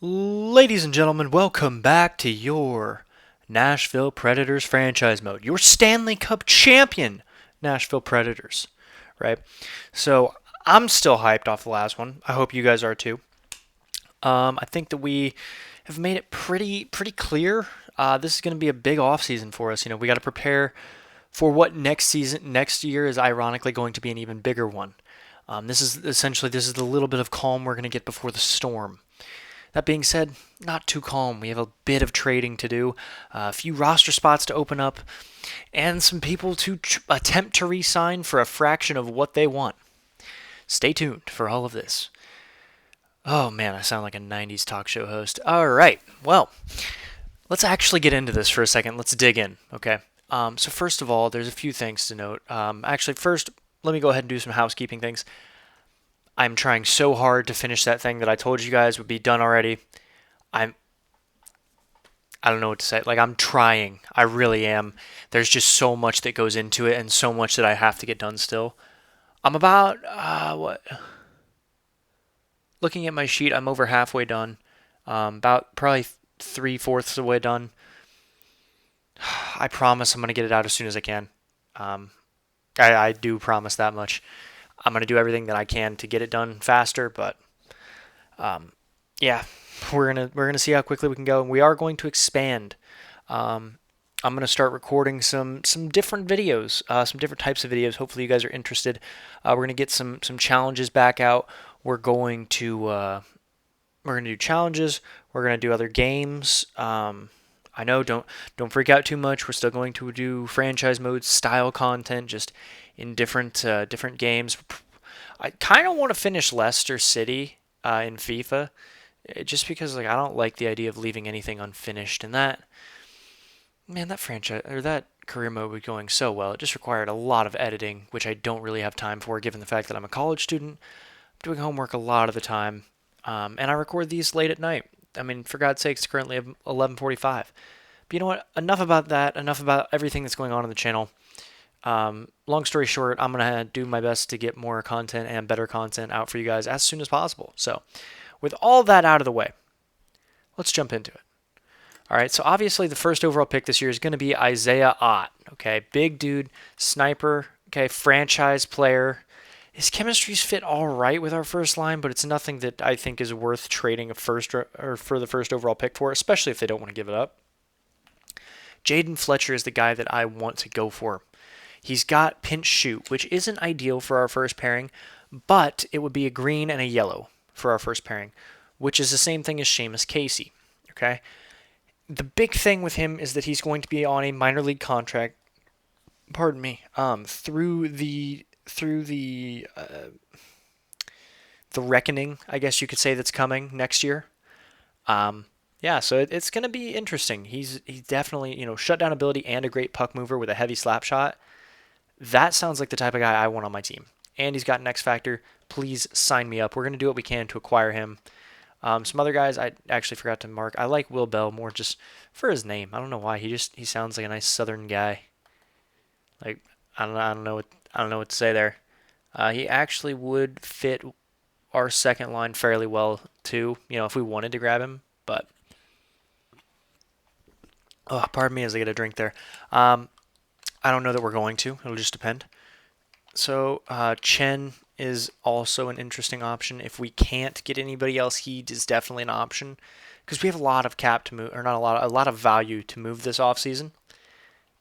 Ladies and gentlemen, welcome back to your Nashville Predators franchise mode. Your Stanley Cup champion, Nashville Predators, right? So I'm still hyped off the last one. I hope you guys are too. I think that we have made it pretty clear. This is going to be a big offseason for us. We got to prepare for what next year is ironically going to be an even bigger one. This is the little bit of calm we're going to get before the storm. That being said, not too calm. We have a bit of trading to do, a few roster spots to open up, and some people to attempt to re-sign for a fraction of what they want. Stay tuned for all of this. Oh man, I sound like a 90s talk show host. All right, well, let's actually get into this for a second. Let's dig in, okay? So first of all, there's a few things to note. First, let me go ahead and do some housekeeping things. I'm trying so hard to finish that thing that I told you guys would be done already. I don't know what to say. Like, I'm trying. I really am. There's just so much that goes into it and so much that I have to get done still. I'm about, looking at my sheet, I'm over halfway done. About probably 3/4 of the way done. I promise I'm going to get it out as soon as I can. I do promise that much. I'm going to do everything that I can to get it done faster, but yeah, we're gonna see how quickly we can go, and we are going to expand. I'm going to start recording some different videos, some different types of videos. Hopefully, you guys are interested. We're going to get some challenges back out. We're going to do challenges. We're going to do other games. I know, don't freak out too much. We're still going to do franchise mode style content, just in different games. I kind of want to finish Leicester City in FIFA, just because I don't like the idea of leaving anything unfinished. And that franchise or that career mode was going so well. It just required a lot of editing, which I don't really have time for, given the fact that I'm a college student, I'm doing homework a lot of the time, and I record these late at night. I mean, for God's sakes, it's currently 11:45. But you know what? Enough about that. Enough about everything that's going on the channel. Long story short, I'm going to do my best to get more content and better content out for you guys as soon as possible. So, with all that out of the way, let's jump into it. All right, so obviously the first overall pick this year is going to be Isaiah Ott. Okay, big dude, sniper, okay, franchise player. His chemistry's fit all right with our first line, but it's nothing that I think is worth trading a first or for the first overall pick for, especially if they don't want to give it up. Jaden Fletcher is the guy that I want to go for. He's got pinch shoot, which isn't ideal for our first pairing, but it would be a green and a yellow for our first pairing, which is the same thing as Seamus Casey. Okay, the big thing with him is that he's going to be on a minor league contract. Pardon me. The reckoning, I guess you could say, that's coming next year. Yeah, so it's going to be interesting. He's definitely shutdown ability and a great puck mover with a heavy slap shot. That sounds like the type of guy I want on my team. And he's got an X factor. Please sign me up. We're going to do what we can to acquire him. Some other guys I actually forgot to mark. I like Will Bell more just for his name. I don't know why. He sounds like a nice Southern guy. Like I don't know what to say there. He actually would fit our second line fairly well too. If we wanted to grab him, but pardon me as I get a drink there. I don't know that we're going to. It'll just depend. So Chen is also an interesting option. If we can't get anybody else, he is definitely an option because we have a lot of cap to move, or not a lot of value to move this offseason.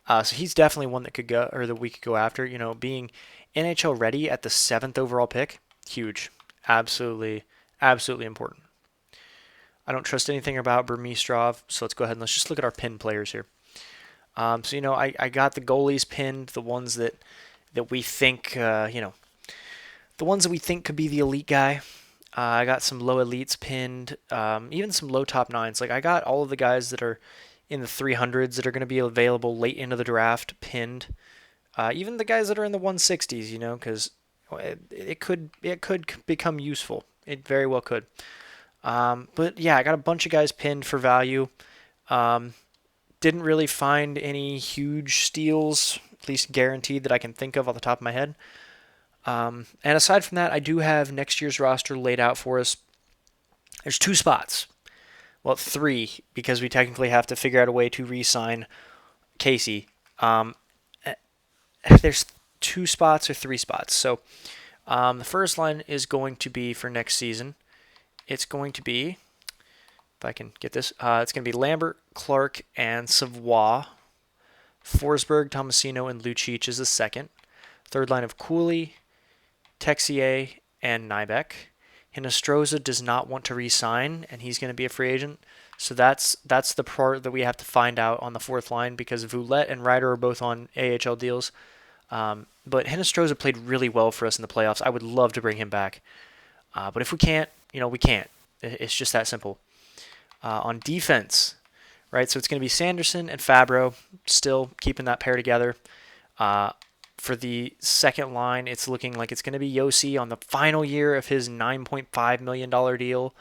So he's definitely one that could go, or that we could go after. Being NHL ready at the 7th overall pick, huge, absolutely important. I don't trust anything about Burmistrov, so let's go ahead and let's just look at our pin players here. I got the goalies pinned, the ones that we think, the ones that we think could be the elite guy. I got some low elites pinned, even some low top nines. Like I got all of the guys that are in the 300s that are going to be available late into the draft pinned. Even the guys that are in the 160s, because it could become useful. It very well could. But yeah, I got a bunch of guys pinned for value. Didn't really find any huge steals, at least guaranteed that I can think of off the top of my head. And aside from that, I do have next year's roster laid out for us. There's 2 spots. well, 3, because we technically have to figure out a way to re-sign Casey. There's 2 spots or 3 spots. So the first line is going to be for next season. It's going to be, if I can get this, it's going to be Lambert, Clark, and Savoie. Forsberg, Tomasino, and Lucic is the second. Third line of Cooley, Texier, and Nybeck. Hinostroza does not want to re-sign, and he's going to be a free agent. So that's the part that we have to find out on the fourth line, because Voulette and Ryder are both on AHL deals. But Hinostroza played really well for us in the playoffs. I would love to bring him back. But if we can't, we can't. It's just that simple. On defense, right? So it's going to be Sanderson and Fabro, still keeping that pair together. For the second line, it's looking like it's going to be Yossi on the final year of his $9.5 million deal.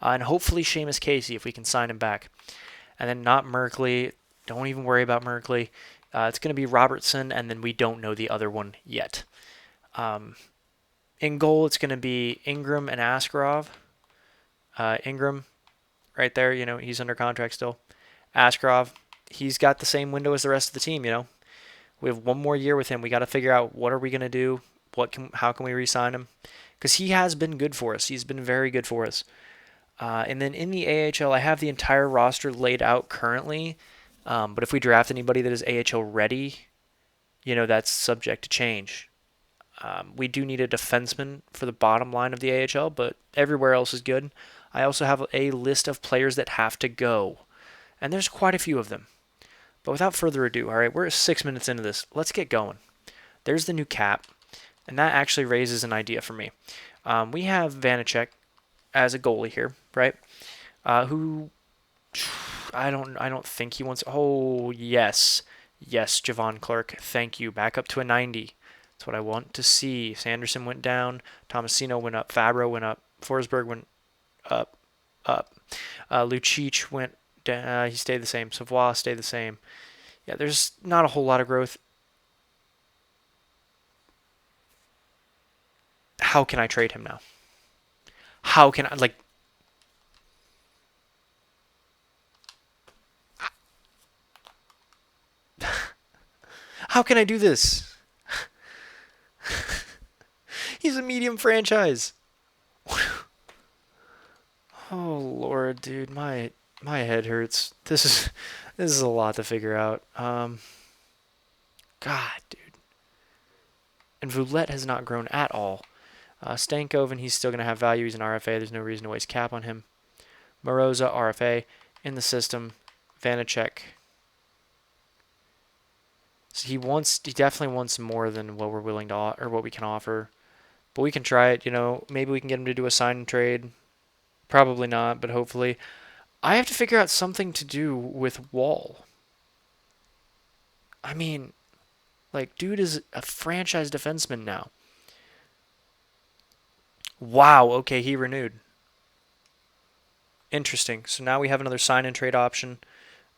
And hopefully Seamus Casey, if we can sign him back. And then not Merkley. Don't even worry about Merkley. It's going to be Robertson, and then we don't know the other one yet. In goal, it's going to be Ingram and Askarov. Ingram, right there, he's under contract still. Askarov, he's got the same window as the rest of the team, We have one more year with him. We got to figure out what are we going to do? How can we re-sign him? Because he has been good for us. He's been very good for us. And then in the AHL, I have the entire roster laid out currently. But if we draft anybody that is AHL ready, that's subject to change. We do need a defenseman for the bottom line of the AHL, but everywhere else is good. I also have a list of players that have to go, and there's quite a few of them. But without further ado, all right, we're 6 minutes into this. Let's get going. There's the new cap, and that actually raises an idea for me. We have Vanacek as a goalie here, right? Who I don't think he wants. Oh yes, Javon Clark. Thank you. Back up to a 90. That's what I want to see. Sanderson went down. Tomasino went up. Fabro went up. Forsberg went up. Lucic went down. He stayed the same. Savoie stayed the same. Yeah, there's not a whole lot of growth. How can I trade him now? How can I, how can I do this? He's a medium franchise. Oh Lord, dude, my head hurts. This is a lot to figure out. God, dude. And Voulette has not grown at all. Stankoven, he's still going to have value. He's an RFA. There's no reason to waste cap on him. Moroza, RFA, in the system. Vanacek. So he definitely wants more than what we're willing to, or what we can offer. But we can try it, Maybe we can get him to do a sign and trade. Probably not, but hopefully. I have to figure out something to do with Wall. I mean, dude is a franchise defenseman now. Wow, okay, he renewed. Interesting. So now we have another sign and trade option.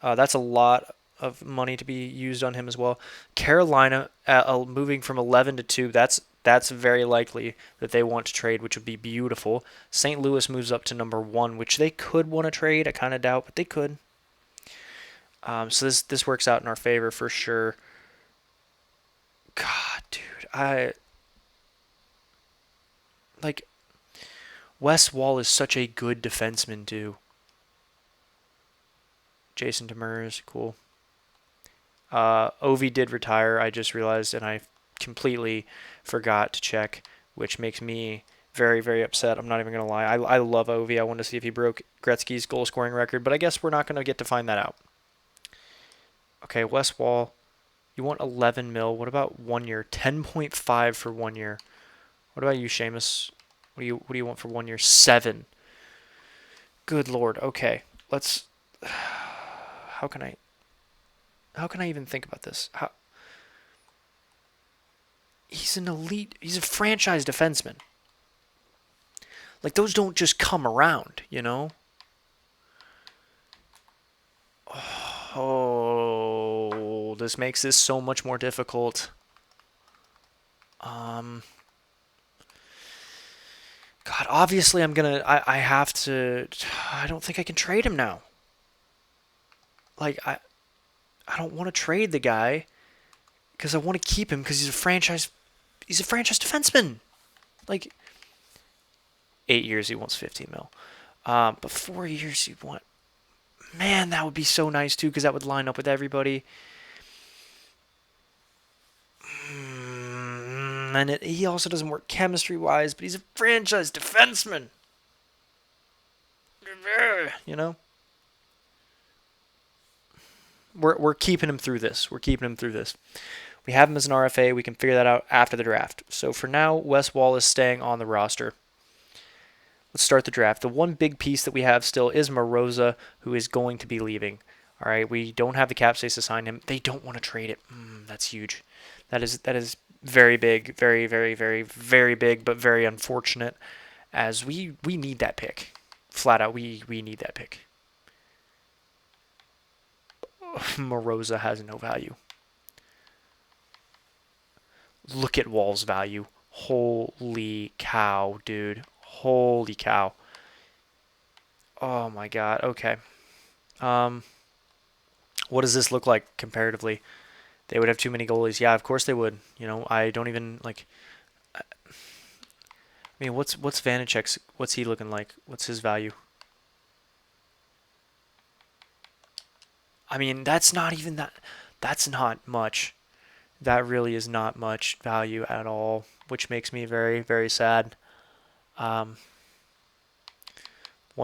That's a lot of money to be used on him as well. Carolina moving from 11 to 2. That's very likely that they want to trade, which would be beautiful. St. Louis moves up to number 1, which they could want to trade. I kind of doubt, but they could. So this works out in our favor for sure. God, dude, Wes Wall is such a good defenseman too. Jason Demers, cool. Ovi did retire, I just realized, and I completely forgot to check, which makes me very, very upset. I'm not even going to lie. I love Ovi. I wanted to see if he broke Gretzky's goal-scoring record, but I guess we're not going to get to find that out. Okay, Wes Wall, you want 11 mil. What about 1 year? 10.5 for 1 year. What about you, Seamus? What do you want for 1 year? 7. Good Lord. Okay, let's. How can I even think about this? He's an elite. He's a franchise defenseman. Those don't just come around, Oh, this makes this so much more difficult. God, obviously I have to. I don't think I can trade him now. Like, I don't want to trade the guy because I want to keep him because he's a franchise defenseman. Like, 8 years he wants 15 mil. But 4 years he want. Man, that would be so nice too because that would line up with everybody. And he also doesn't work chemistry wise, but he's a franchise defenseman. You know, we're keeping him through this. We're keeping him through this. We have him as an RFA. We can figure that out after the draft. So for now, Wes Wall is staying on the roster. Let's start the draft. The one big piece that we have still is Moroza, who is going to be leaving. All right, we don't have the cap space to sign him. They don't want to trade it. That's huge. That is very big, very, very, very, very big, but very unfortunate. As we need that pick, flat out, we need that pick. Moroza has no value. Look at Wall's value. Holy cow, dude. Holy cow. Oh my god. Okay. What does this look like comparatively? They would have too many goalies. Yeah, of course they would. You know, I don't even like. I mean, what's Vanacek's? What's he looking like? What's his value? I mean, that's not even that. That's not much. That really is not much value at all, which makes me very, very sad. 1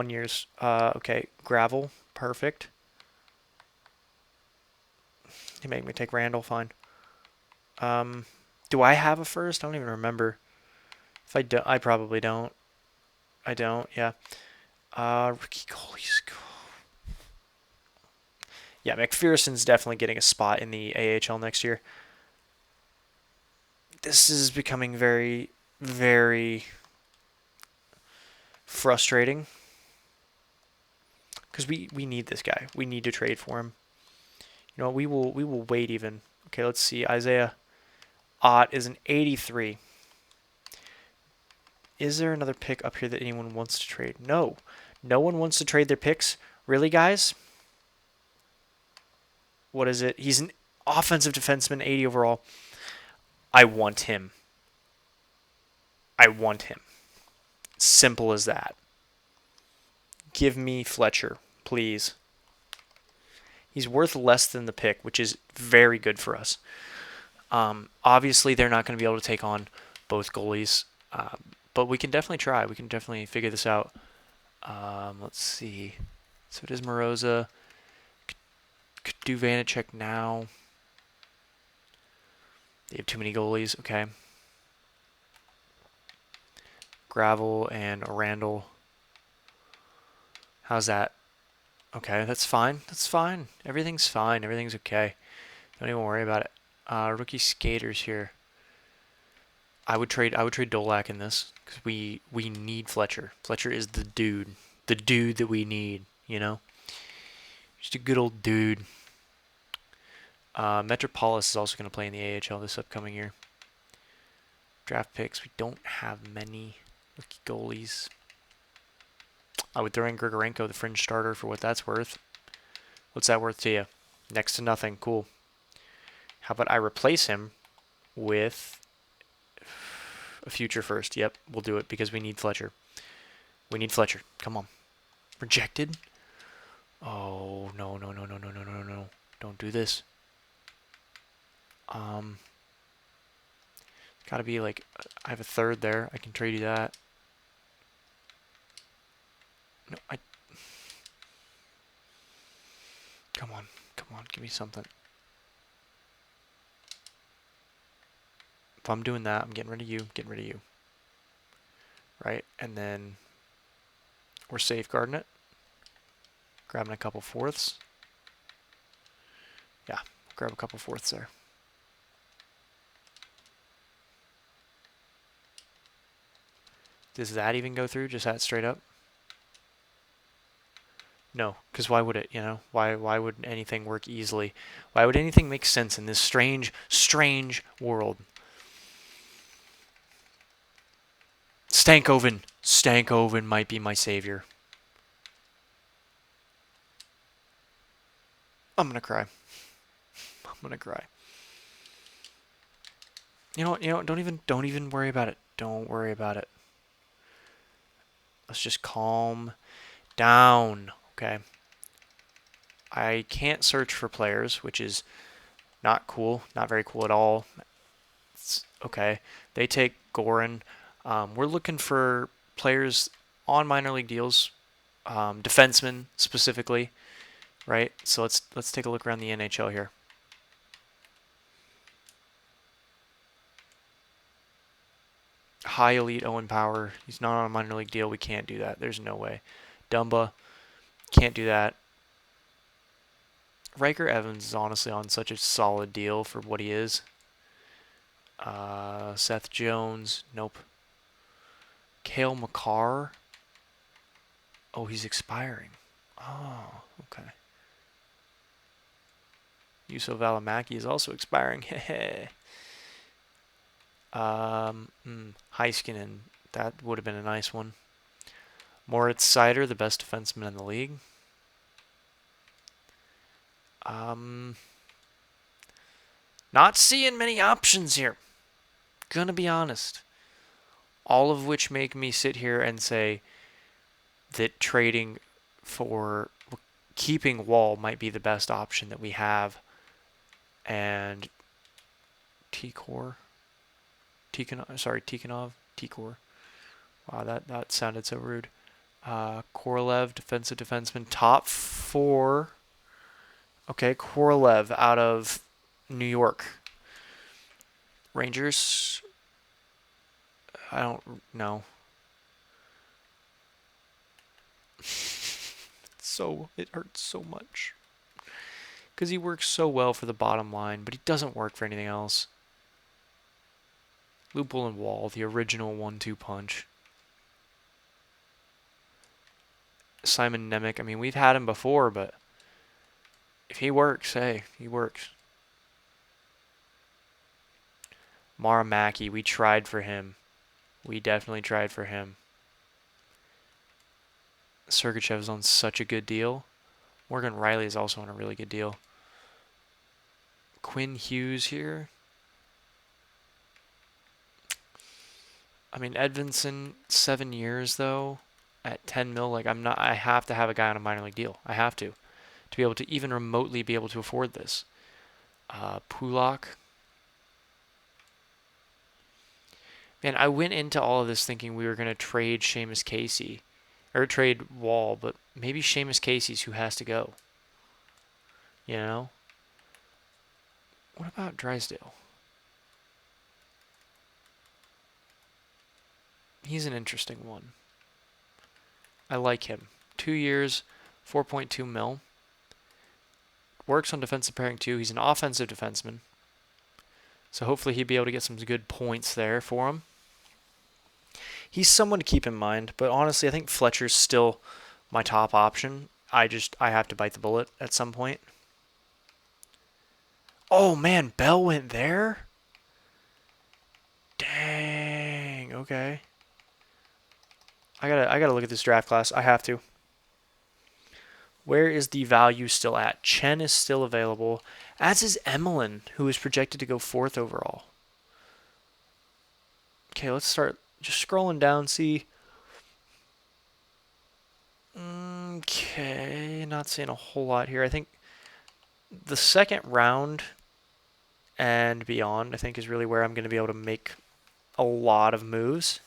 year's. Okay, gravel, perfect. You make me take Randall, fine. Do I have a first? I don't even remember. If I don't, I probably don't. I don't. Yeah. Rookie goalies. Yeah, McPherson's definitely getting a spot in the AHL next year. This is becoming very, very frustrating because we need this guy. We need to trade for him. You know, we will wait even. Okay, let's see. Isaiah Ott is an 83. Is there another pick up here that anyone wants to trade? No. No one wants to trade their picks. Really, guys? What is it? He's an offensive defenseman, 80 overall. I want him. I want him. Simple as that. Give me Fletcher, please. He's worth less than the pick, which is very good for us. Obviously, they're not going to be able to take on both goalies, but we can definitely try. We can definitely figure this out. Let's see. So it is Moroza. Could do Vanacek now. They have too many goalies. Okay. Gravel and Randall. How's that? Okay, that's fine. That's fine. Everything's fine. Everything's okay. Don't even worry about it. Rookie skaters here. I would trade Dolak in this because we need Fletcher. Fletcher is the dude that we need. You know, just a good old dude. Metropolis is also going to play in the AHL this upcoming year. Draft picks. We don't have many rookie goalies. I would throw in Grigorenko, the fringe starter, for what that's worth. What's that worth to you? Next to nothing. Cool. How about I replace him with a future first? Yep, we'll do it because we need Fletcher. We need Fletcher. Come on. Rejected? Oh, no. Don't do this. Gotta be like, I have a third there. I can trade you that. No, Come on, give me something. If I'm doing that, I'm getting rid of you, Right, and then we're safeguarding it. Grabbing a couple fourths. Yeah, grab a couple fourths there. Does that even go through? Just that straight up? No, because why would it, you know? Why would anything work easily? Why would anything make sense in this strange, strange world? Stankoven. Stankoven might be my savior. I'm gonna cry. I'm gonna cry. You know what? You know what? Don't even worry about it. Don't worry about it. Let's just calm down. Okay. I can't search for players, which is not cool. Not very cool at all. Okay. They take Goran. We're looking for players on minor league deals, defensemen specifically, right? So let's take a look around the NHL here. High elite Owen Power. He's not on a minor league deal. We can't do that. There's no way. Dumba, can't do that. Riker Evans is honestly on such a solid deal for what he is. Seth Jones, nope. Cale Makar. Oh, he's expiring. Oh, okay. Juuso Valimaki is also expiring. Heiskanen, that would have been a nice one. Moritz Seider, the best defenseman in the league. Not seeing many options here. Gonna be honest. All of which make me sit here and say that trading for keeping Wall might be the best option that we have. And Tikhonov. Tikor. Wow, that sounded so rude. Korolev, defensive defenseman, top 4. Okay, Korolev out of New York. Rangers. I don't know. It hurts so much. Because he works so well for the bottom line, but he doesn't work for anything else. Lupul and Wall, the original 1-2 punch. Simon Nemec, I mean, we've had him before, but if he works, hey, he works. Maramaki, we tried for him. We definitely tried for him. Sergachev's on such a good deal. Morgan Riley is also on a really good deal. Quinn Hughes here. I mean, Edvinson, 7 years though, at 10 mil. Like I have to have a guy on a minor league deal. I have to be able to even remotely be able to afford this. Pulak. Man, I went into all of this thinking we were going to trade Seamus Casey. Or trade Wall, but maybe Seamus Casey's who has to go. You know? What about Drysdale? He's an interesting one. I like him. 2 years, 4.2 mil. Works on defensive pairing too. He's an offensive defenseman. So hopefully he'll be able to get some good points there for him. He's someone to keep in mind, but honestly, I think Fletcher's still my top option. I have to bite the bullet at some point. Oh man, Bell went there? Dang, okay. I gotta look at this draft class. I have to. Where is the value still at? Chen is still available, as is Emelin, who is projected to go 4th overall. Okay, let's start just scrolling down, see. Okay, not seeing a whole lot here. I think the second round and beyond, I think, is really where I'm going to be able to make a lot of moves,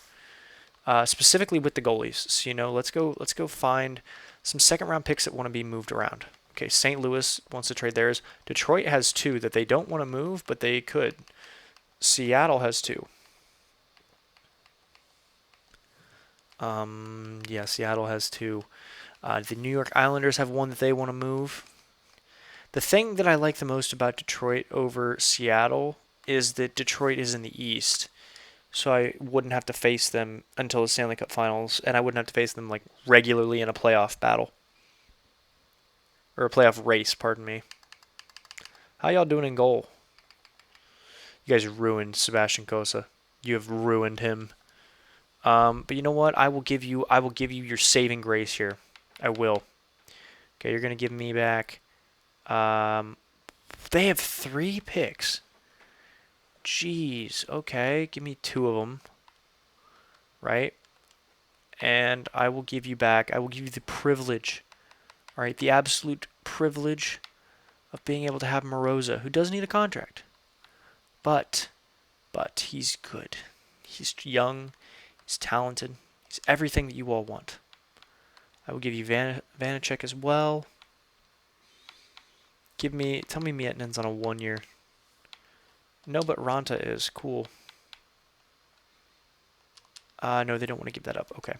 specifically with the goalies. So, let's go find some second round picks that want to be moved around. Okay, St. Louis wants to trade theirs. Detroit has 2 that they don't want to move, but they could. Seattle has 2. Yeah, Seattle has 2. The New York Islanders have 1 that they want to move. The thing that I like the most about Detroit over Seattle is that Detroit is in the East. So I wouldn't have to face them until the Stanley Cup Finals, and I wouldn't have to face them like regularly in a playoff battle. Or a playoff race, pardon me. How y'all doing in goal? You guys ruined Sebastian Cossa. You have ruined him. But you know what? I will give you your saving grace here. I will. Okay, you're gonna give me back. They have 3 picks. Jeez. Okay, give me 2 of them. Right? And I will give you back. I will give you the privilege. All right, the absolute privilege of being able to have Moroza, who does need a contract. But he's good. He's young. He's talented. He's everything that you all want. I will give you Vanacek as well. Tell me Mietinen's on a 1 year. No, but Ranta is cool. No, they don't want to give that up. Okay.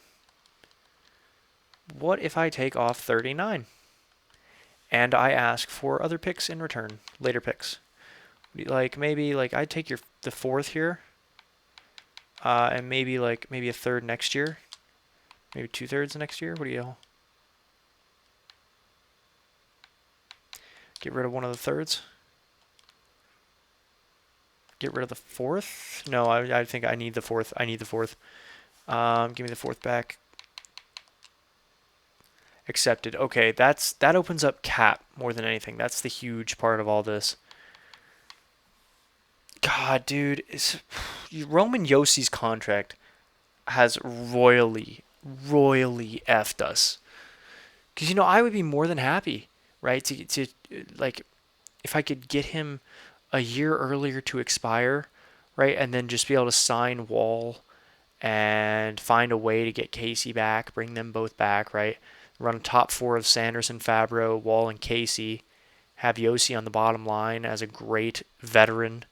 What if I take off 39? And I ask for other picks in return, later picks. Like maybe I'd take the 4th here, and maybe a 3rd next year, maybe 2/3 next year. What do you? Get rid of one of the 3rds. Get rid of the 4th. No, I think I need the 4th. I need the 4th. Give me the 4th back. Accepted. Okay, that opens up cap more than anything. That's the huge part of all this. God, dude, Roman Yossi's contract has royally effed us. Because I would be more than happy, right? To like, if I could get him a year earlier to expire, right, and then just be able to sign Wall and find a way to get Casey back, bring them both back, right? Run a top 4 of Sanderson, Fabro, Wall, and Casey. Have Yossi on the bottom line as a great veteran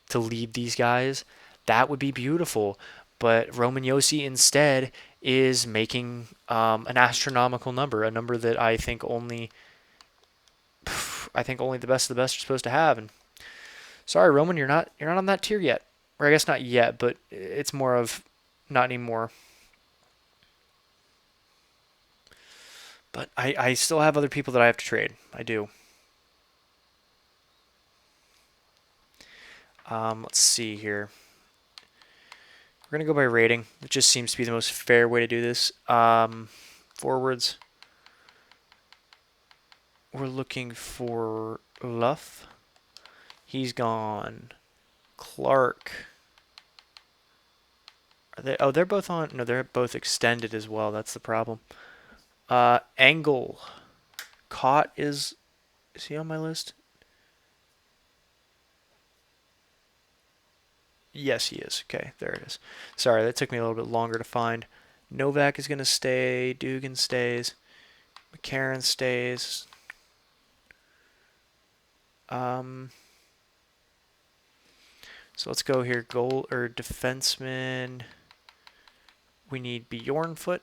to lead these guys. That would be beautiful. But Roman Yossi instead is making an astronomical number, a number that I think only the best of the best are supposed to have. And sorry, Roman, you're not on that tier yet. Or I guess not yet, but it's more of not anymore. But I still have other people that I have to trade. I do. Let's see here. We're going to go by rating. It just seems to be the most fair way to do this. Forwards. We're looking for Luff. He's gone. Clark. Are they? Oh, they're both on. No, they're both extended as well. That's the problem. Angle. Cott is he on my list? Yes, he is. Okay, there it is. Sorry, that took me a little bit longer to find. Novak is going to stay. Dugan stays. McCarron stays. So let's go here. Goal or defenseman. We need Bjornfoot.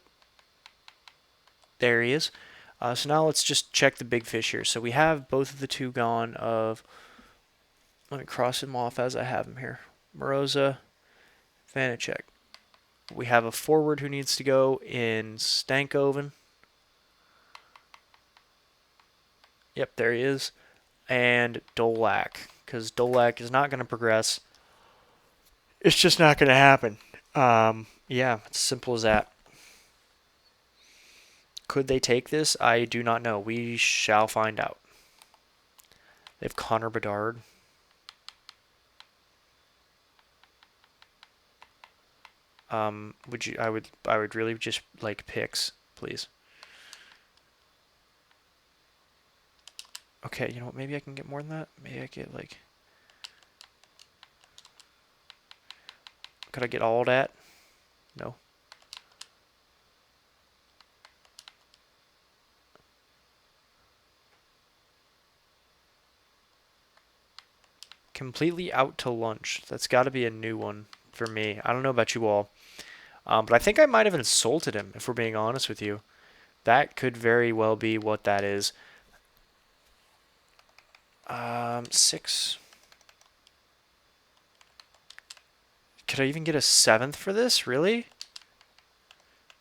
There he is. So now let's just check the big fish here. So we have both of the 2 gone let me cross him off as I have him here. Moroza, Vanacek. We have a forward who needs to go in Stankoven. Yep, there he is. And Dolak, because Dolak is not going to progress. It's just not going to happen. Yeah, it's simple as that. Could they take this? I do not know. We shall find out. They have Connor Bedard. Would you? I would really just like picks, please. Okay, you know what? Maybe I can get more than that. Maybe I get like. Could I get all that? No. Completely out to lunch. That's got to be a new one for me. I don't know about you all. But I think I might have insulted him, if we're being honest with you. That could very well be what that is. 6. Could I even get a 7th for this? Really?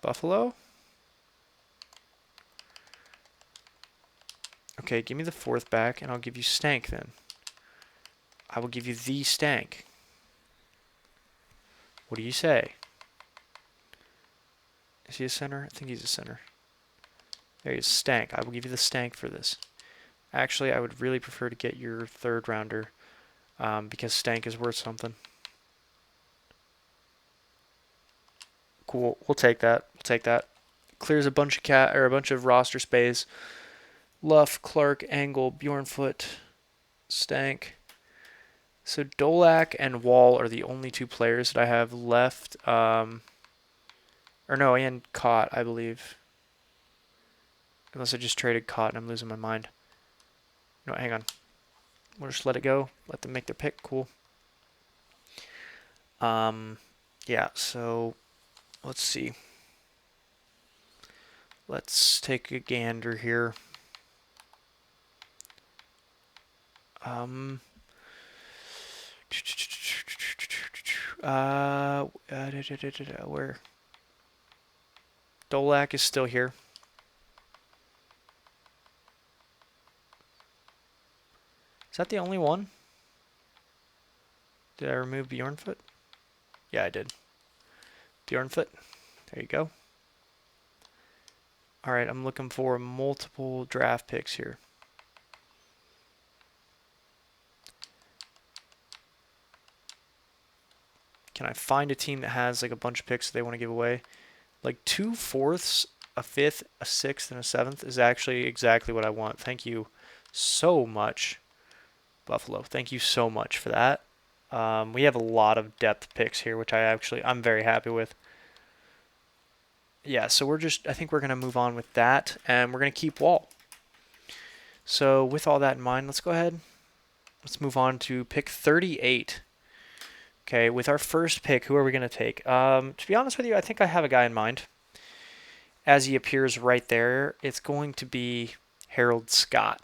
Buffalo? Okay, give me the 4th back, and I'll give you Stank then. I will give you the Stank. What do you say? Is he a center? I think he's a center. There he is. Stank. I will give you the Stank for this. Actually, I would really prefer to get your third rounder because Stank is worth something. Cool. We'll take that. We'll take that. Clears a bunch of roster space. Luff, Clark, Angle, Bjornfoot, Stank. So Dolak and Wall are the only two players that I have left. Or no, and Cott, I believe. Unless I just traded Cott and I'm losing my mind. No, hang on. We'll just let it go. Let them make their pick. Cool. Yeah, so let's see. Let's take a gander here. Where? Dolak is still here. Is that the only one? Did I remove Bjornfoot? Yeah, I did. Bjornfoot. There you go. All right, I'm looking for multiple draft picks here. Can I find a team that has like a bunch of picks that they want to give away? Like 2 fourths, a fifth, a sixth, and a seventh is actually exactly what I want. Thank you so much, Buffalo. Thank you so much for that. We have a lot of depth picks here, which I'm very happy with. Yeah, so I think we're going to move on with that, and we're going to keep Wall. So with all that in mind, let's go ahead. Let's move on to pick 38. Okay, with our first pick, who are we going to take? To be honest with you, I think I have a guy in mind. As he appears right there, it's going to be Harold Scott.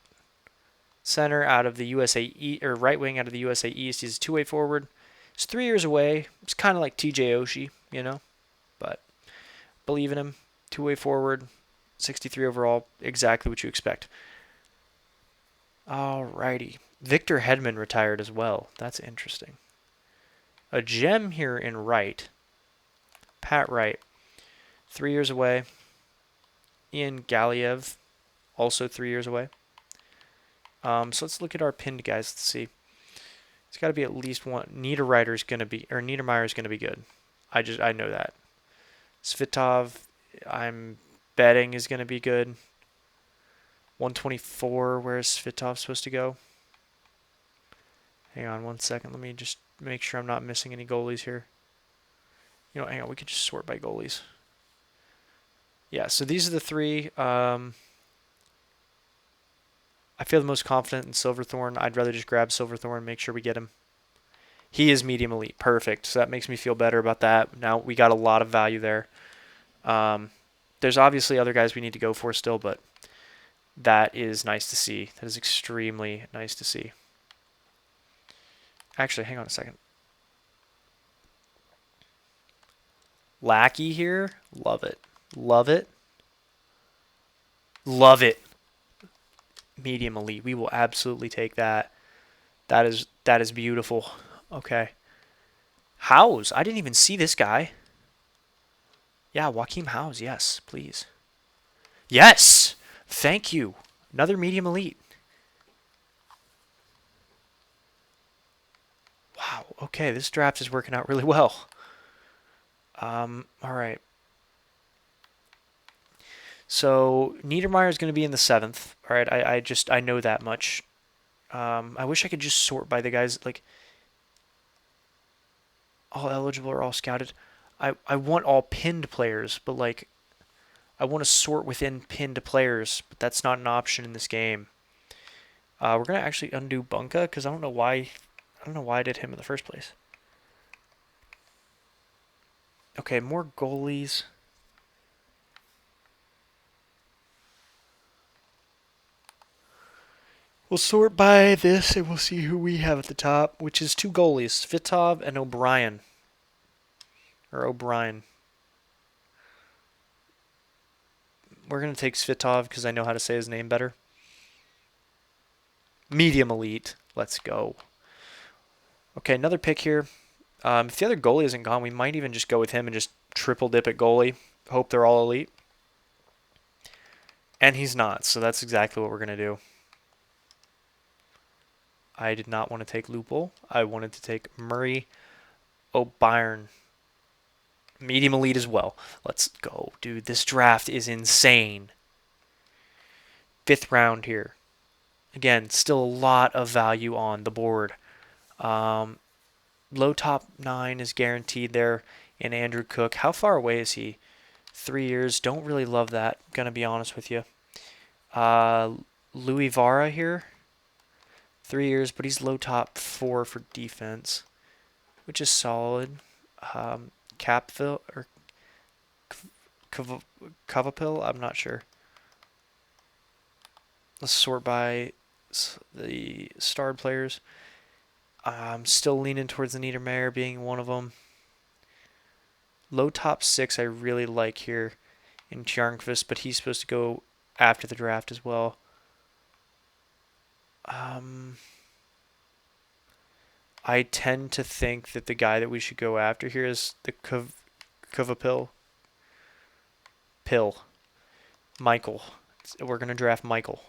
Center out of the USA East, or right wing out of the USA East. He's a two-way forward. He's 3 years away. It's kind of like TJ Oshie, you know, but believe in him. Two-way forward, 63 overall, exactly what you expect. Alrighty. Victor Hedman retired as well. That's interesting. A gem here in right. Pat Wright, 3 years away. Ian Galiev, also 3 years away. So let's look at our pinned guys. Let's see. It's got to be at least one. Niedermeyer's going to be good. I know that. Svitov, I'm betting is going to be good. 124. Where's Svitov supposed to go? Hang on 1 second. Let me just make sure I'm not missing any goalies here. You know, hang on. We could just sort by goalies. Yeah, so these are the three. I feel the most confident in Silverthorne. I'd rather just grab Silverthorne and make sure we get him. He is medium elite. Perfect. So that makes me feel better about that. Now we got a lot of value there. There's obviously other guys we need to go for still, but that is nice to see. That is extremely nice to see. Actually, hang on a second. Lackey here. Love it. Love it. Love it. Medium elite. We will absolutely take that. That is beautiful. Okay. Howes. I didn't even see this guy. Yeah, Joachim Howes. Yes, please. Yes. Thank you. Another medium elite. Wow. Okay, this draft is working out really well. All right. So Niedermeyer is going to be in the 7th. All right, I know that much. I wish I could just sort by the guys, like all eligible or all scouted. I want all pinned players, but like I want to sort within pinned players, but that's not an option in this game. We're gonna actually undo Bunka because I don't know why I did him in the first place. Okay, more goalies. We'll sort by this and we'll see who we have at the top, which is 2 goalies, Svitov and O'Brien. Or O'Brien. We're going to take Svitov because I know how to say his name better. Medium elite. Let's go. Okay, another pick here. If the other goalie isn't gone, we might even just go with him and just triple dip at goalie. hope they're all elite. And he's not, so that's exactly what we're going to do. I did not want to take Lupul. I wanted to take Murray O'Byrne. Medium elite as well. Let's go. Dude, this draft is insane. 5th round here. Again, still a lot of value on the board. Low top 9 is guaranteed there in Andrew Cook. How far away is he? 3 years. Don't really love that, gonna be honest with you. Louis Vara here. 3 years, but he's low top 4 for defense, which is solid. Capville or Cavapil, I'm not sure. Let's sort by the starred players. I'm still leaning towards the Niedermayer being one of them. Low top 6 I really like here in Tjarnqvist, but he's supposed to go after the draft as well. I tend to think that the guy that we should go after here is the Kuvapil. Michael. We're going to draft Michael.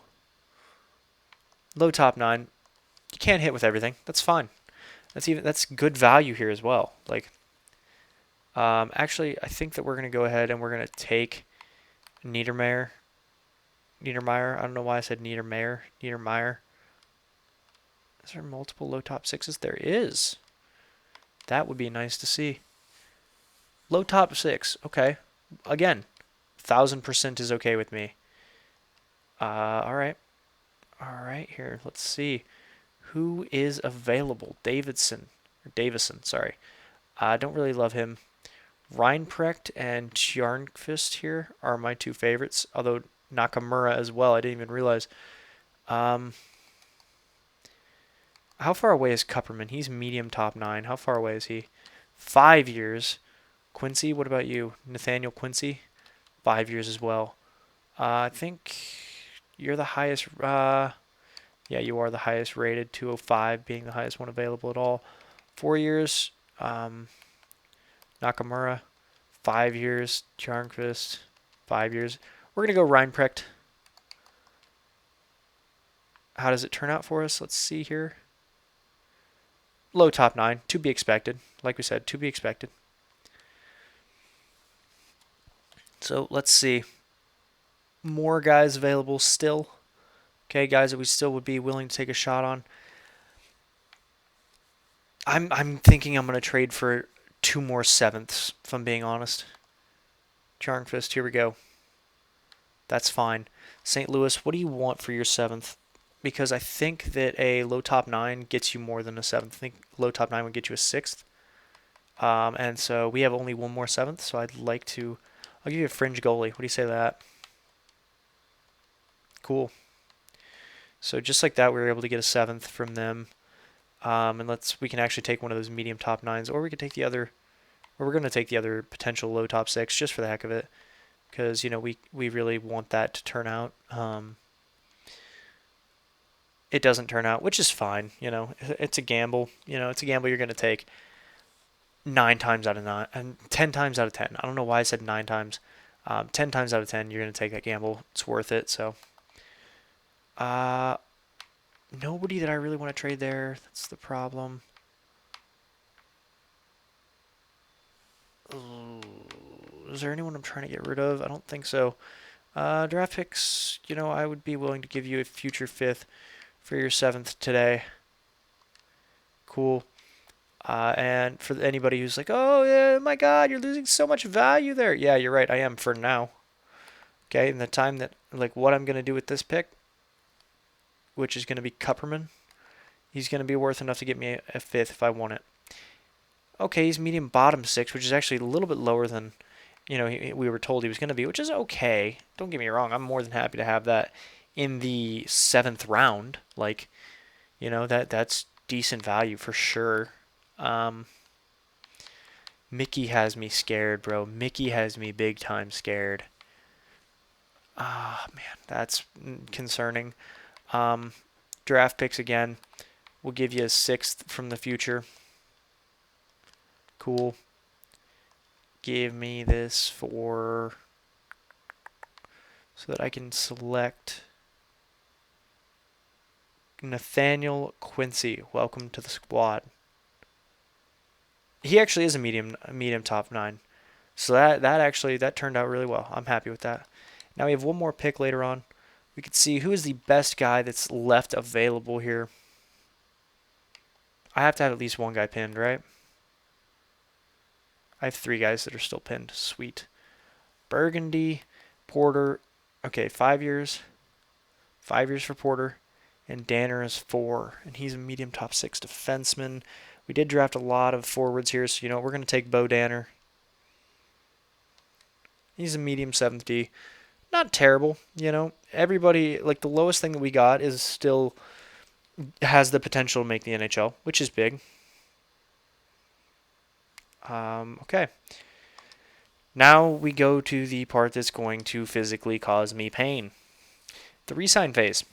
Low top 9. You can't hit with everything. That's fine. That's good value here as well. Like, actually, I think that we're going to go ahead and we're going to take Niedermayer. I don't know why I said Niedermayer. Is there multiple low top 6s? There is. That would be nice to see. Low top 6. Okay. Again, 1000% is okay with me. All right. Here, let's see. Who is available? Davison, sorry. I don't really love him. Reinprecht and Tjarnqvist here are my 2 favorites, although Nakamura as well. I didn't even realize. How far away is Kupperman? He's medium top 9. How far away is he? 5 years. Quincy, what about you? Nathaniel Quincy? 5 years as well. I think you're the highest. Yeah, you are the highest rated. 205 being the highest one available at all. 4 years. Nakamura. 5 years. Tjarnqvist. 5 years. We're going to go Reinprecht. How does it turn out for us? Let's see here. Low top 9. To be expected. Like we said, to be expected. So let's see. More guys available still. Okay, guys that we still would be willing to take a shot on. I'm thinking I'm going to trade for 2 more 7ths, if I'm being honest. Tjarnqvist, here we go. That's fine. St. Louis, what do you want for your 7th? Because I think that a low top 9 gets you more than a 7th. I think low top 9 would get you a 6th. And so we have only 1 more 7th, so I'd like to... I'll give you a fringe goalie. What do you say to that? Cool. So just like that, we were able to get a 7th from them. And we can actually take one of those medium top 9s, or we could take the other, or we're going to take the other potential low top 6 just for the heck of it. Because, we really want that to turn out. It doesn't turn out, which is fine. It's a gamble. It's a gamble you're going to take 9 times out of 9, and 10 times out of 10. I don't know why I said 9 times. 10 times out of 10, you're going to take that gamble. It's worth it. So, nobody that I really want to trade there. That's the problem. Is there anyone I'm trying to get rid of? I don't think so. Draft picks, I would be willing to give you a future 5th for your 7th today. Cool. And for anybody who's like, oh, yeah, my God, you're losing so much value there. Yeah, you're right. I am for now. Okay, and the time that, what I'm going to do with this pick, which is going to be Kupperman, he's going to be worth enough to get me a 5th if I want it. Okay, he's medium bottom 6, which is actually a little bit lower than, we were told he was going to be, which is okay. Don't get me wrong. I'm more than happy to have that in the 7th round. That's decent value for sure. Mickey has me scared, bro. Mickey has me big time scared. Man, that's concerning. Draft picks again. We'll give you a 6th from the future. Cool. give me this so that I can select Nathaniel Quincy. Welcome to the squad. He actually is a medium top 9. So that turned out really well. I'm happy with that. Now we have one more pick later on. We can see who is the best guy that's left available here. I have to have at least one guy pinned, right? I have 3 guys that are still pinned. Sweet. Burgundy, Porter. Okay, 5 years. 5 years for Porter. And Danner is 4. And he's a medium top 6 defenseman. We did draft a lot of forwards here, so we're going to take Bo Danner. He's a medium 7th D. Not terrible, Everybody, like the lowest thing that we got is still has the potential to make the NHL, which is big. Okay. Now we go to the part that's going to physically cause me pain. The resign phase.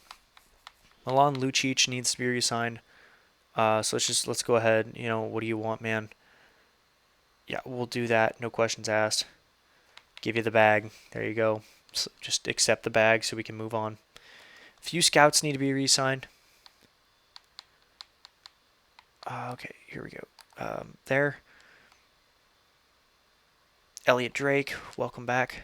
Milan Lucic needs to be re-signed. So let's go ahead. What do you want, man? Yeah, we'll do that. No questions asked. Give you the bag. There you go. So just accept the bag so we can move on. A few scouts need to be re-signed. Okay, here we go. There. Elliot Drake, welcome back.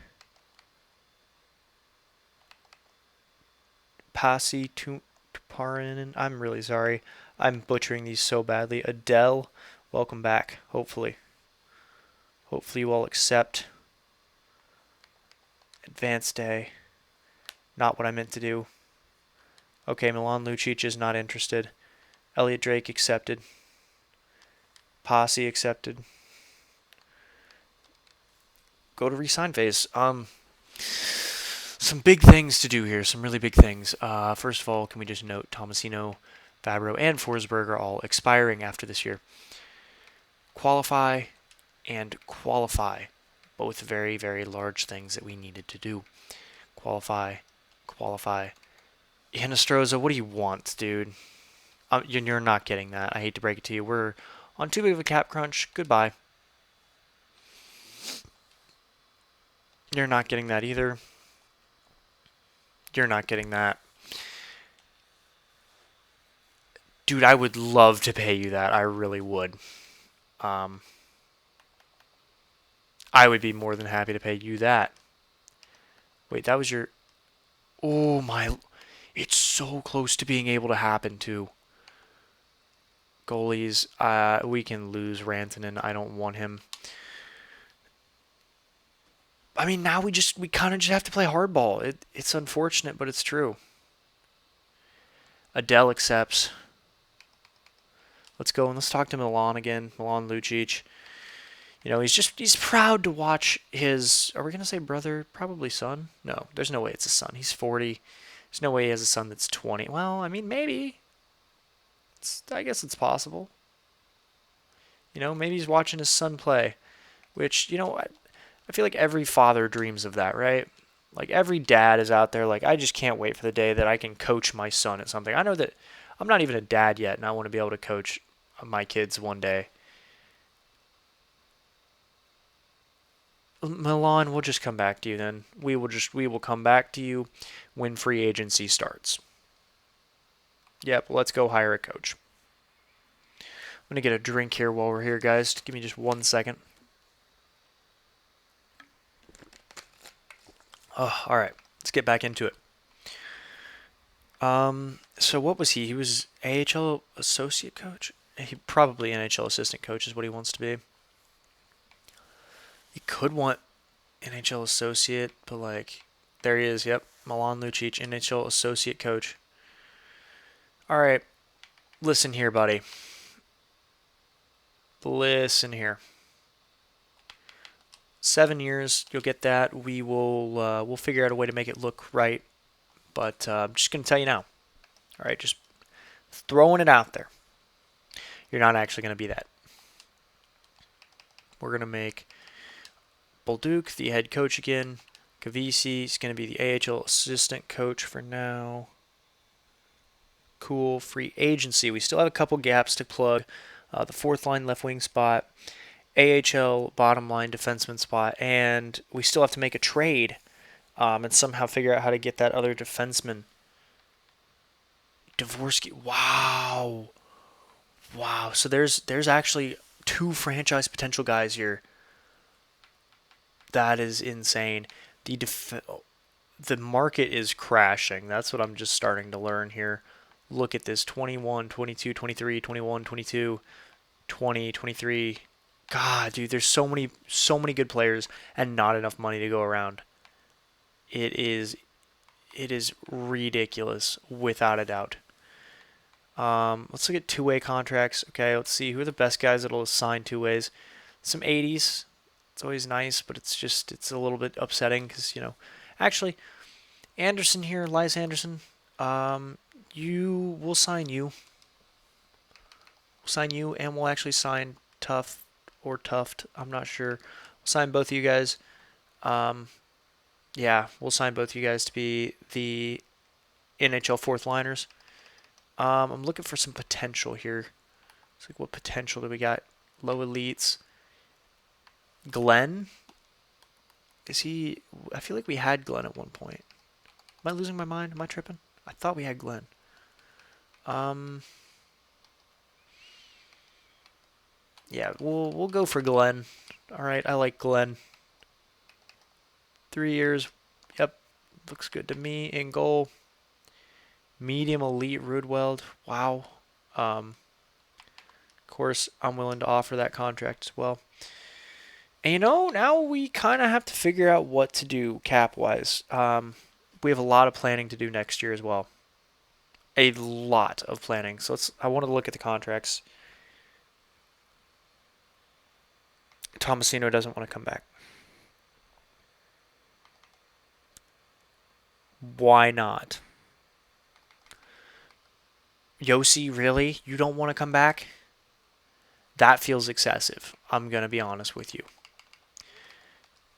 Pasi Tuparin, I'm really sorry. I'm butchering these so badly. Adele, welcome back, hopefully. Hopefully you all accept. Advanced day. Not what I meant to do. Okay, Milan Lucic is not interested. Elliot Drake accepted. Posse accepted. Go to resign phase. Some big things to do here. Some really big things. First of all, can we just note Tomasino, Fabro, and Forsberg are all expiring after this year. Qualify and qualify. Both very, very large things that we needed to do. Qualify. Hinostroza, what do you want, dude? You're not getting that. I hate to break it to you. We're on too big of a cap crunch. Goodbye. You're not getting that either. You're not getting that. Dude, I would love to pay you that. I really would. I would be more than happy to pay you that. Wait, that was your... Oh, my... It's so close to being able to happen, too. Goalies, we can lose Rantanen. I don't want him. I mean, now we kind of just have to play hardball. It's unfortunate, but it's true. Adele accepts. Let's go and let's talk to Milan again. Milan Lucic. He's proud to watch his, are we going to say brother? Probably son? No, there's no way it's a son. He's 40. There's no way he has a son that's 20. Well, I mean, maybe. I guess it's possible. Maybe he's watching his son play. Which, I feel like every father dreams of that, right? Like every dad is out there like, I just can't wait for the day that I can coach my son at something. I know that I'm not even a dad yet, and I want to be able to coach my kids one day. Milan, we'll just come back to you then. We will come back to you when free agency starts. Yep, let's go hire a coach. I'm going to get a drink here while we're here, guys. Give me just 1 second. Oh, all right, let's get back into it. So what was he? He was AHL associate coach? He probably NHL assistant coach is what he wants to be. He could want NHL associate, but there he is. Yep, Milan Lucic, NHL associate coach. All right, listen here, buddy. Listen here. 7 years, you'll get that. We'll figure out a way to make it look right. But I'm just gonna tell you now. All right, just throwing it out there. You're not actually gonna be that. We're gonna make Bolduc the head coach again. Kavisi is going to be the AHL assistant coach for now. Cool. Free agency. We still have a couple gaps to plug. The fourth line left wing spot. AHL bottom line defenseman spot, and we still have to make a trade and somehow figure out how to get that other defenseman. Dvorsky. Wow. Wow. So there's actually 2 franchise potential guys here. That is insane. The market is crashing. That's what I'm just starting to learn here. Look at this: 21, 22, 23, 21, 22, 20, 23. God, dude, there's so many good players and not enough money to go around. It is ridiculous, without a doubt. Let's look at two-way contracts. Okay, let's see who are the best guys that'll sign two ways. Some 80s. It's always nice, but it's a little bit upsetting because actually, Anderson here, Elias Anderson. We'll sign you. We'll sign you, and we'll actually sign Tuft or Tuft. I'm not sure. We'll sign both of you guys. Yeah, we'll sign both of you guys to be the NHL fourth liners. I'm looking for some potential here. It's like, what potential do we got? Low elites. Glenn? Is he... I feel like we had Glenn at one point. Am I losing my mind? Am I tripping? I thought we had Glenn. Yeah, we'll go for Glenn. All right, I like Glenn. 3 years. Yep, looks good to me. In goal. Medium elite Rudweld. Wow. Of course, I'm willing to offer that contract as well. And now we kind of have to figure out what to do cap-wise. We have a lot of planning to do next year as well. A lot of planning. So I wanted to look at the contracts. Tomasino doesn't want to come back. Why not? Yossi, really? You don't want to come back? That feels excessive. I'm going to be honest with you.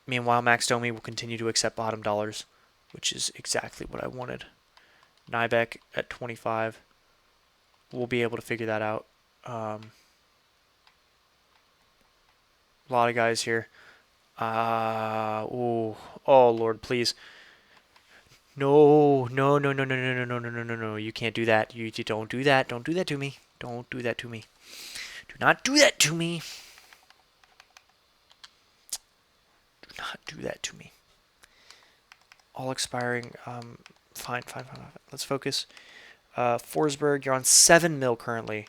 Meanwhile, Max Domi will continue to accept bottom dollars, which is exactly what I wanted. Nybeck at 25. We'll be able to figure that out. A lot of guys here. Oh, Lord, please. No. You can't do that. You don't do that. Don't do that to me. Don't do that to me. Do not do that to me. Do not do that to me. All expiring. Fine. Let's focus. Forsberg, you're on 7 mil currently.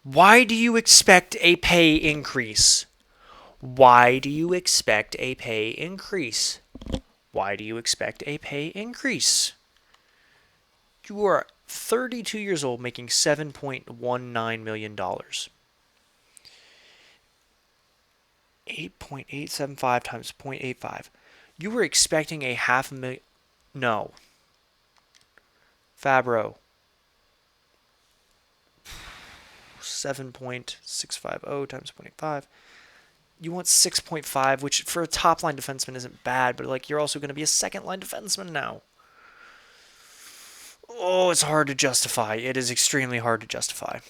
Why do you expect a pay increase? Why do you expect a pay increase? Why do you expect a pay increase? You are 32 years old, making $7.19 million. 8.875 times 0.85. You were expecting a $500,000. No. Fabro. 7.650 times 0.85. You want 6.5, which for a top line defenseman isn't bad, but you're also going to be a second line defenseman now. Oh, it's hard to justify. It is extremely hard to justify.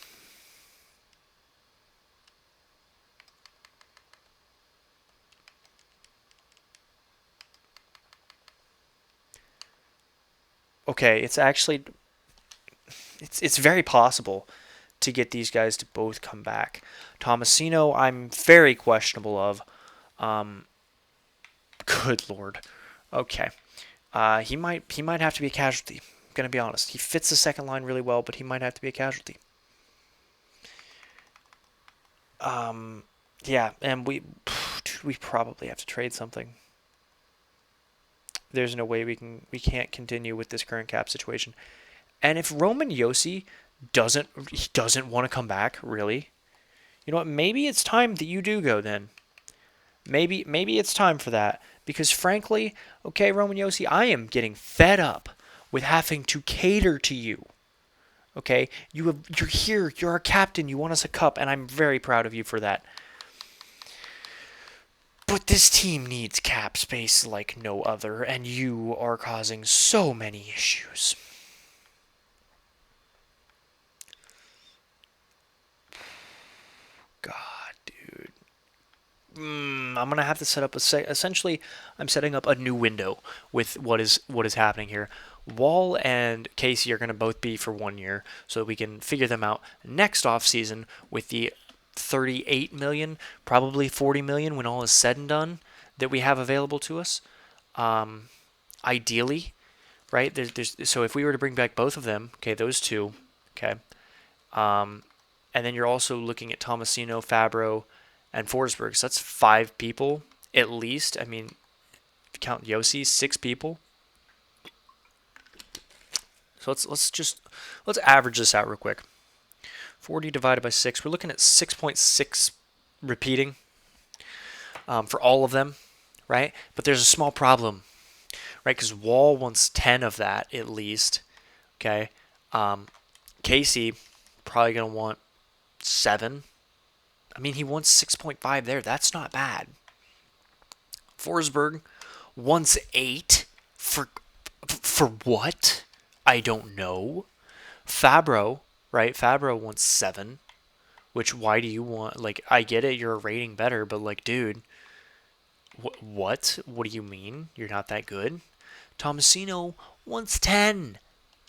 Okay, it's very possible to get these guys to both come back. Tomasino, I'm very questionable of. Good Lord. Okay. He might have to be a casualty. I'm going to be honest. He fits the second line really well, but he might have to be a casualty. Yeah, and we probably have to trade something. There's no way we can't continue with this current cap situation. And if Roman Josi doesn't want to come back, really, you know what? Maybe it's time that you do go then. Maybe it's time for that. Because frankly, okay, Roman Josi, I am getting fed up with having to cater to you. Okay? You're here, you're our captain, you won us a cup, and I'm very proud of you for that. But this team needs cap space like no other, and you are causing so many issues. God, dude. I'm gonna have to set up essentially, I'm setting up a new window with what is happening here. Wall and Casey are gonna both be for 1 year, so we can figure them out next off season with the 38 million, probably 40 million when all is said and done that we have available to us. Ideally, right? So if we were to bring back both of them, okay, those two, okay, and then you're also looking at Tomasino, Fabro, and Forsberg. So that's 5 people at least. I mean, if you count Yossi, 6 people. So let's average this out real quick. 40 divided by 6. We're looking at 6.6 repeating for all of them, right? But there's a small problem, right? Because Wall wants 10 of that at least. Okay. Casey probably gonna want 7. I mean, he wants 6.5 there. That's not bad. Forsberg wants 8 for what? I don't know. Fabro, right? Fabro wants 7. Which, why do you want? Like, I get it. You're a rating better, but like, dude, what? What do you mean? You're not that good. Tomasino wants 10.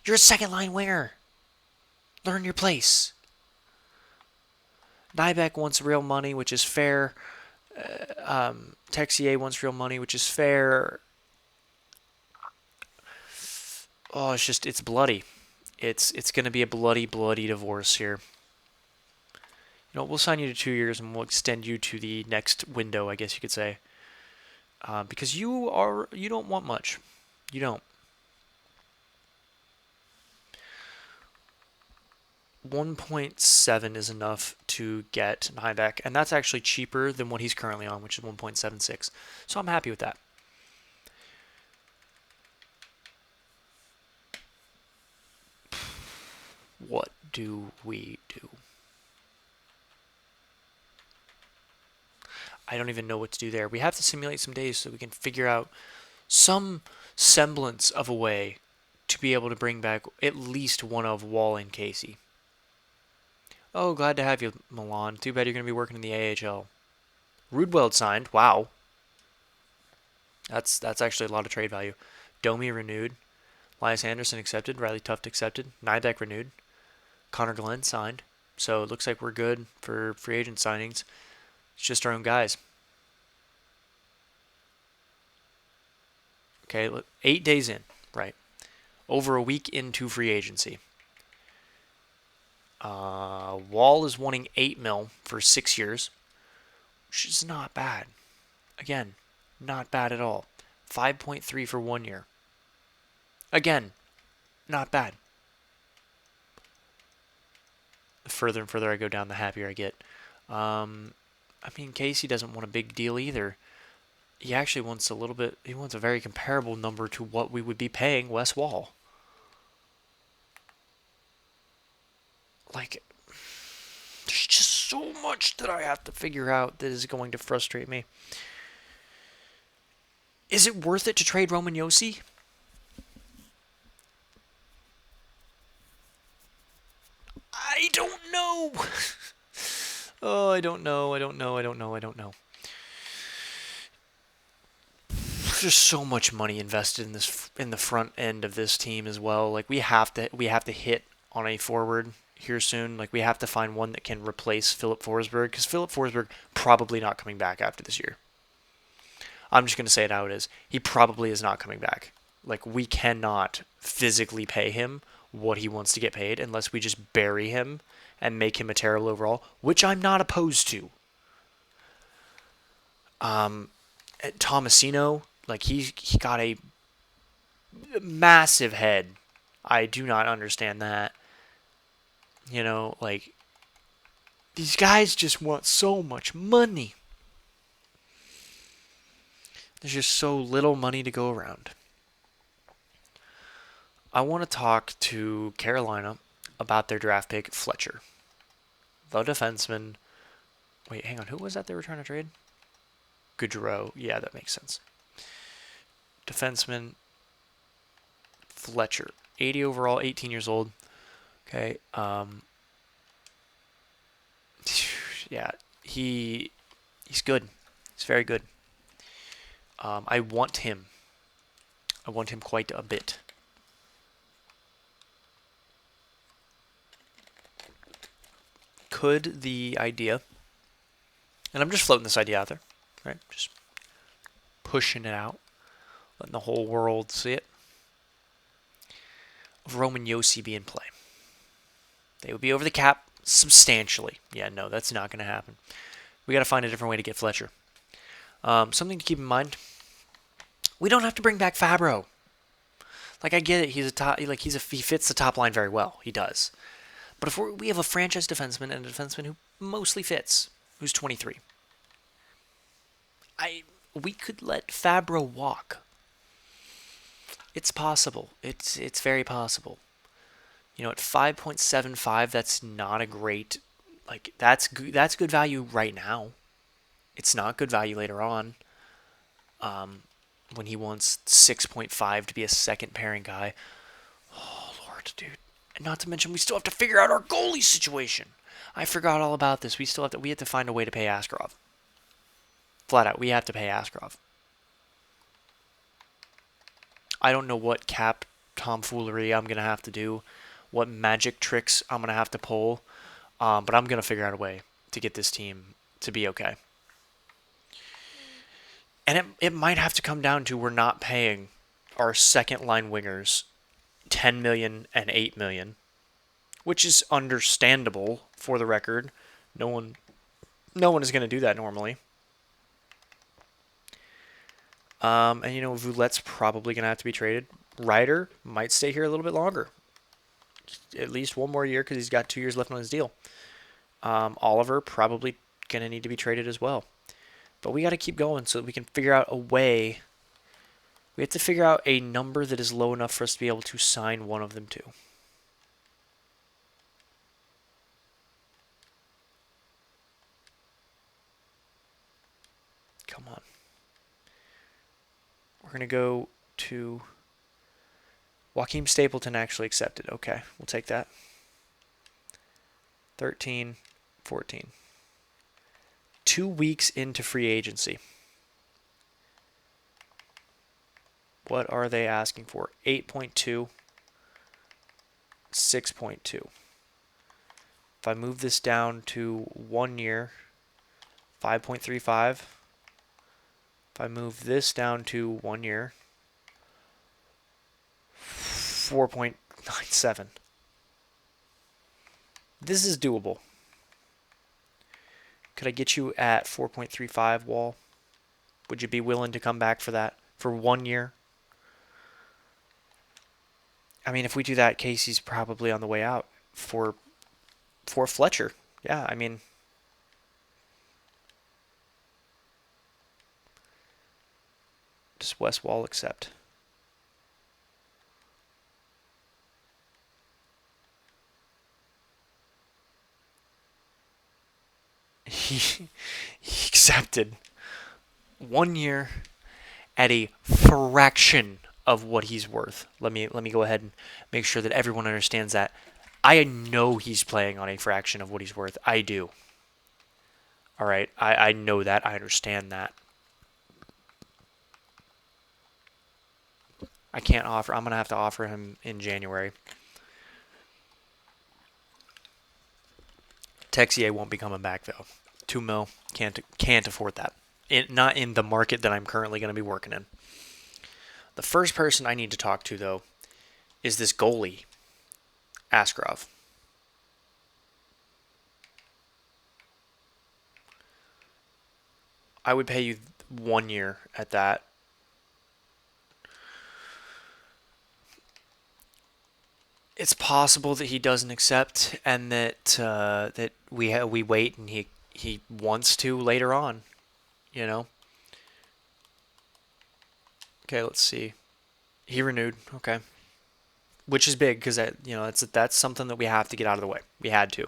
You're a second line winger. Learn your place. Nybeck wants real money, which is fair. Texier wants real money, which is fair. Oh, it's bloody. It's going to be a bloody, bloody divorce here. We'll sign you to 2 years and we'll extend you to the next window, I guess you could say. Because you don't want much. You don't. 1.7 is enough to get Nybeck, and that's actually cheaper than what he's currently on, which is 1.76. So I'm happy with that. What do we do? I don't even know what to do there. We have to simulate some days so we can figure out some semblance of a way to be able to bring back at least one of Wall and Casey. Oh, glad to have you, Milan. Too bad you're going to be working in the AHL. Rudweld signed. Wow. That's actually a lot of trade value. Domi renewed. Elias Anderson accepted. Riley Tuft accepted. Nybeck renewed. Connor Glenn signed. So it looks like we're good for free agent signings. It's just our own guys. Okay, 8 days in, right? Over a week into free agency. Wall is wanting 8 mil for 6 years, which is not bad. Again, not bad at all. 5.3 for 1 year. Again, not bad. The further and further I go down, the happier I get. Casey doesn't want a big deal either. He actually wants a little bit. He wants a very comparable number to what we would be paying Wes Wall. Like, there's just so much that I have to figure out that is going to frustrate me. Is it worth it to trade Roman Josi? I don't know. Oh, I don't know. There's so much money invested in the front end of this team as well. Like we have to hit on a forward here soon. Like we have to find one that can replace Philip Forsberg, because Philip Forsberg probably not coming back after this year. I'm just gonna say it how it is. He probably is not coming back. Like we cannot physically pay him what he wants to get paid unless we just bury him and make him a terrible overall, which I'm not opposed to. Tomasino, like he got a massive head. I do not understand that. Like these guys just want so much money. There's just so little money to go around. I want to talk to Carolina about their draft pick, Fletcher. The defenseman. Wait, hang on. Who was that they were trying to trade? Goudreau. Yeah, that makes sense. Defenseman, Fletcher. 80 overall, 18 years old. Okay. Yeah, he's good. He's very good. I want him. I want him quite a bit. Could the idea, and I'm just floating this idea out there, right? Just pushing it out, letting the whole world see it, of Roman Josi be in play. They would be over the cap substantially. Yeah, no, that's not going to happen. We got to find a different way to get Fletcher. Something to keep in mind: we don't have to bring back Fabro. Like, I get it, he's a top, like he fits the top line very well. He does. But if we have a franchise defenseman and a defenseman who mostly fits, who's 23, we could let Fabro walk. It's possible. It's very possible. You know, at 5.75, that's not a great, like, that's good value right now. It's not good value later on. When he wants 6.5 to be a second pairing guy. Oh, Lord, dude. And not to mention, we still have to figure out our goalie situation. I forgot all about this. We have to find a way to pay Askarov. Flat out, we have to pay Askarov. I don't know what cap tomfoolery I'm going to have to do, what magic tricks I'm going to have to pull, but I'm going to figure out a way to get this team to be okay. And it might have to come down to we're not paying our second line wingers $10 million and $8 million, which is understandable for the record. No one is going to do that normally. And you know, Voulette's probably going to have to be traded. Ryder might stay here a little bit longer, at least one more year, because he's got 2 years left on his deal. Oliver probably going to need to be traded as well. But we got to keep going so that we can figure out a way. We have to figure out a number that is low enough for us to be able to sign one of them too. Come on. We're going to go to Joaquin Stapleton actually accepted. Okay, we'll take that. 13, 14. 2 weeks into free agency. What are they asking for? 8.2, 6.2. If I move this down to 1 year, 5.35. If I move this down to 1 year, 4.97. This is doable. Could I get you at 4.35, Wall? Would you be willing to come back for that for 1 year? I mean, if we do that, Casey's probably on the way out for Fletcher. Yeah, I mean, does Wes Wall accept? He accepted 1 year at a fraction of what he's worth. Let me go ahead and make sure that everyone understands that. I know he's playing on a fraction of what he's worth. I do. All right, I know that. I understand that. I can't offer. I'm gonna have to offer him in January. Texier won't be coming back though. 2 mil, can't afford that. Not in the market that I'm currently going to be working in. The first person I need to talk to though is this goalie, Askarov. I would pay you 1 year at that. It's possible that he doesn't accept, and that we wait and he wants to later on, you know. Okay, let's see. He renewed. Okay, which is big because that's something that we have to get out of the way. We had to,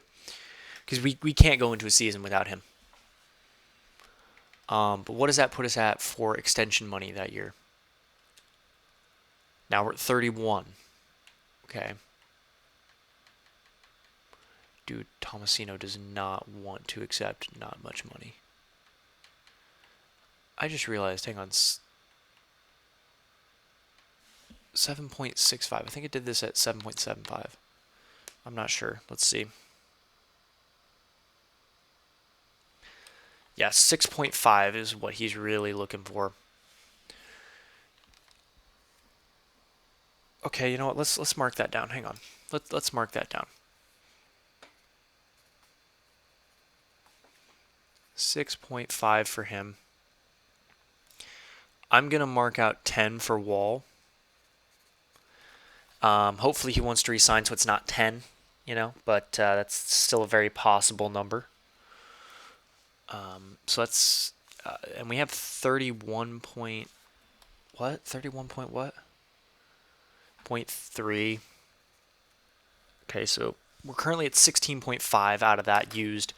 because we can't go into a season without him. But what does that put us at for extension money that year? Now we're at 31. Okay. Dude, Tomasino does not want to accept not much money. I just realized, hang on, 7.65. I think it did this at 7.75. I'm not sure. Let's see. Yeah, 6.5 is what he's really looking for. Okay, you know what? Let's mark that down. Hang on. Let's mark that down. 6.5 for him. I'm gonna mark out 10 for Wall. Hopefully he wants to resign, so it's not 10. But that's still a very possible number. So that's and we have 31 point what? 31 point what? 0.3. Okay, so we're currently at 16.5 out of that used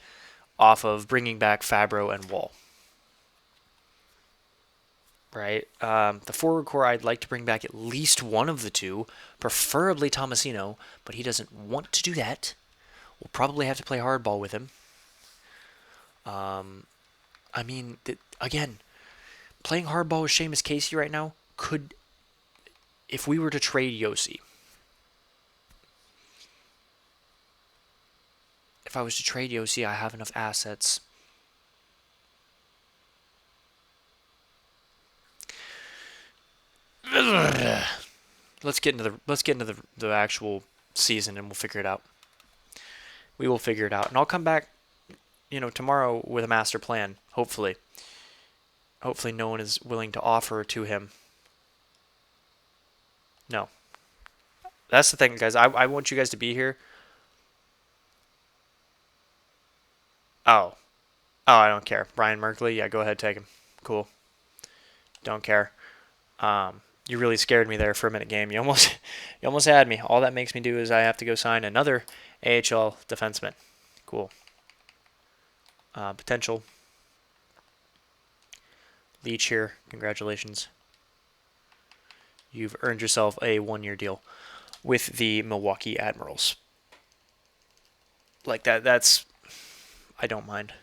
off of bringing back Fabro and Wall. Right? The forward core, I'd like to bring back at least one of the two, preferably Tomasino, but he doesn't want to do that. We'll probably have to play hardball with him. I mean, again, playing hardball with Seamus Casey right now could, if we were to trade Yossi, if I was to trade Yossi, I have enough assets. Let's get into the actual season, and we'll figure it out. We will figure it out, and I'll come back, tomorrow with a master plan. Hopefully no one is willing to offer to him. No, that's the thing, guys. I want you guys to be here. Oh, I don't care. Brian Merkley, yeah, go ahead, take him. Cool. Don't care. You really scared me there for a minute, game. You almost had me. All that makes me do is I have to go sign another AHL defenseman. Cool. Potential. Leach here. Congratulations. You've earned yourself a 1-year deal with the Milwaukee Admirals. Like that's... I don't mind.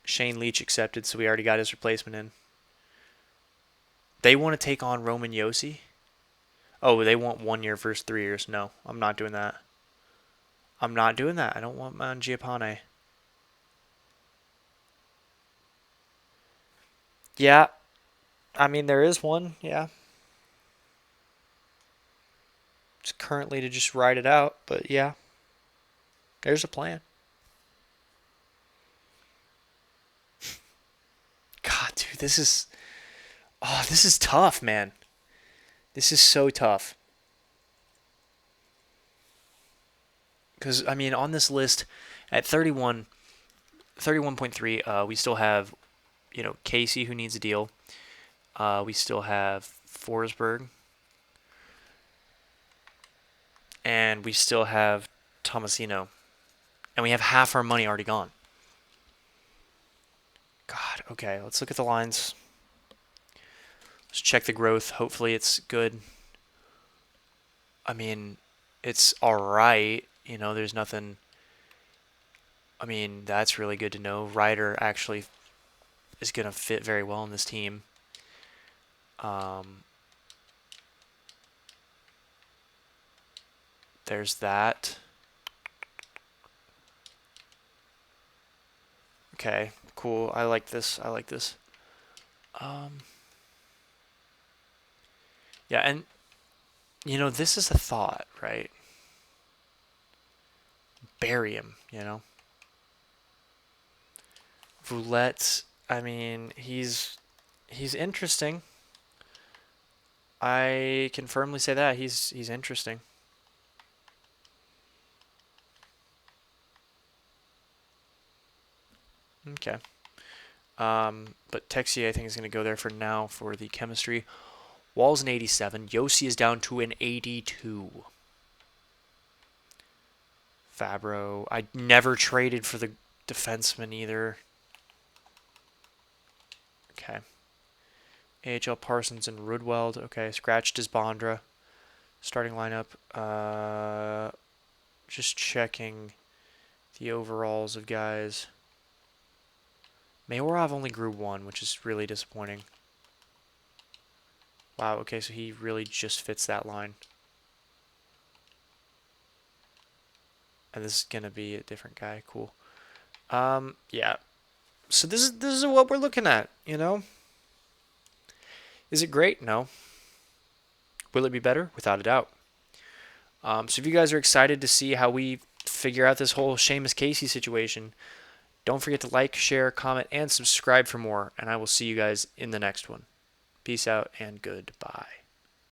Shane Leach accepted, so we already got his replacement in. They want to take on Roman Yossi? Oh, they want 1 year versus 3 years. No, I'm not doing that. I'm not doing that. I don't want Mangiapane. Yeah. I mean, there is one. Yeah. It's currently to just ride it out, but yeah. There's a plan. God, dude, this is tough, man. This is so tough. Because, I mean, on this list, at 31.3, we still have, Casey, who needs a deal. We still have Forsberg. And we still have Tomasino. And we have half our money already gone. God, okay, let's look at the lines. Let's check the growth. Hopefully it's good. I mean, it's alright. There's nothing... I mean, that's really good to know. Ryder actually is going to fit very well in this team. There's that. Okay, cool. I like this. Yeah, and, this is a thought, right? Bury him, Roulette, I mean, he's interesting. I can firmly say that. He's interesting. Okay. But Texier, I think, is going to go there for now for the chemistry. Wall's an 87. Yossi is down to an 82. Fabro. I never traded for the defenseman either. Okay. AHL Parsons and Rudweld. Okay, scratched his Bondra. Starting lineup. Just checking the overalls of guys. Mayorov only grew 1, which is really disappointing. Wow, okay, so he really just fits that line. And this is gonna be a different guy. Cool. Yeah. So this is what we're looking at, you know? Is it great? No. Will it be better? Without a doubt. So if you guys are excited to see how we figure out this whole Seamus Casey situation, don't forget to like, share, comment, and subscribe for more. And I will see you guys in the next one. Peace out and goodbye.